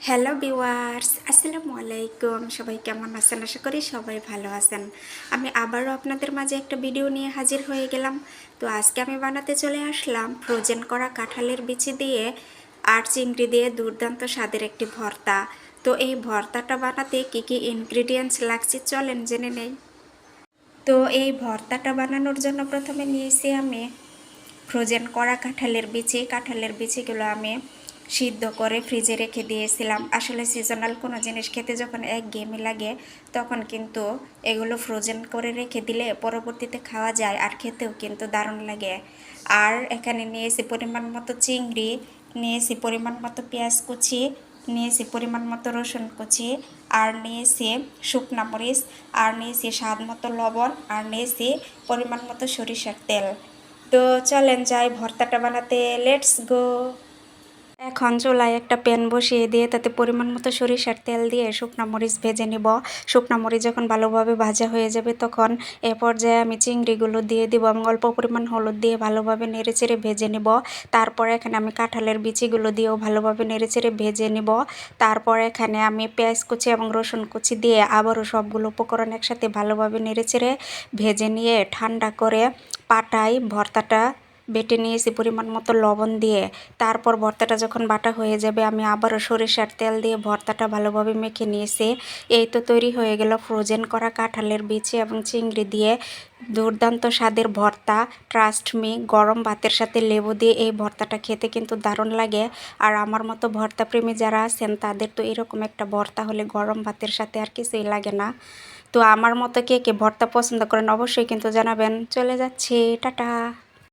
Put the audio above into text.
Hello viewers, আসসালামু আলাইকুম। সবাই কেমন আছেন? আশা করি সবাই ভালো আছেন। আমি আবারও আপনাদের মাঝে একটা ভিডিও নিয়ে হাজির হয়ে গেলাম। তো আজকে আমি বানাতে চলে আসলাম ফ্রোজেন করা কাঁঠালের বিচি দিয়ে আর চিংড়ি দিয়ে দুর্দান্ত স্বাদের একটি ভর্তা। তো এই ভর্তাটা বানাতে কি কি ইনগ্রিডিয়েন্টস লাগছে চলেন জেনে নেই। তো এই ভর্তাটা বানানোর জন্য প্রথমে নিয়েছি আমি ফ্রোজেন করা কাঁঠালের বিচিগুলো আমি সিদ্ধ করে ফ্রিজে রেখে দিয়েছিলাম। আসলে সিজনাল কোনো জিনিস খেতে যখন একঘেয়েমি লাগে তখন কিন্তু এগুলো ফ্রোজেন করে রেখে দিলে পরবর্তীতে খাওয়া যায় আর খেতেও কিন্তু দারুণ লাগে। আর এখানে নিয়েছি পরিমাণ মতো চিংড়ি, নিয়েছি পরিমাণ মতো পেঁয়াজ কুচি, নিয়েছি পরিমাণ মতো রসুন কুচি, আর নিয়েছি শুকনা মরিচ, আর নিয়েছি স্বাদ মতো লবণ, আর নিয়েছি পরিমাণ মতো সরিষার তেল। তো চলেন যাই ভর্তাটা বানাতে, লেটস গো। এখন চুলায় একটা প্যান বসিয়ে দিয়ে তাতে পরিমাণ মতো সরিষার তেল দিয়ে শুকনা মরিচ ভেজে নিব। শুকনা মরিচ যখন ভালোভাবে ভাজা হয়ে যাবে তখন এ পর্যায়ে আমি চিংড়িগুলো দিয়ে দিব এবং অল্প পরিমাণ হলুদ দিয়ে ভালোভাবে নেড়েচেড়ে ভেজে নিব। তারপর এখানে আমি কাঁঠালের বিচিগুলো দিয়েও ভালোভাবে নেড়েচেড়ে ভেজে নিব। তারপর এখানে আমি পেঁয়াজ কুচি এবং রসুন কুচি দিয়ে আবারও সবগুলো উপকরণ একসাথে ভালোভাবে নেড়েচেড়ে ভেজে নিয়ে ঠান্ডা করে পাটায় ভর্তাটা বেটে নিয়েছি পরিমাণ মতো লবণ দিয়ে। তারপর ভর্তাটা যখন বাটা হয়ে যাবে আমি আবারও সরিষার তেল দিয়ে ভর্তাটা ভালোভাবে মেখে নিয়েছি। এই তো তৈরি হয়ে গেল ফ্রোজেন করা কাঁঠালের বিচি এবং চিংড়ি দিয়ে দুর্দান্ত স্বাদের ভর্তা। ট্রাস্ট মি, গরম ভাতের সাথে লেবু দিয়ে এই ভর্তাটা খেতে কিন্তু দারুণ লাগে। আর আমার মতো ভর্তা প্রেমী যারা আছেন তাদের তো এরকম একটা ভর্তা হলে গরম ভাতের সাথে আর কিছুই লাগে না। তো আমার মতো কে কে ভর্তা পছন্দ করেন অবশ্যই কিন্তু জানাবেন। চলে যাচ্ছি, টাটা।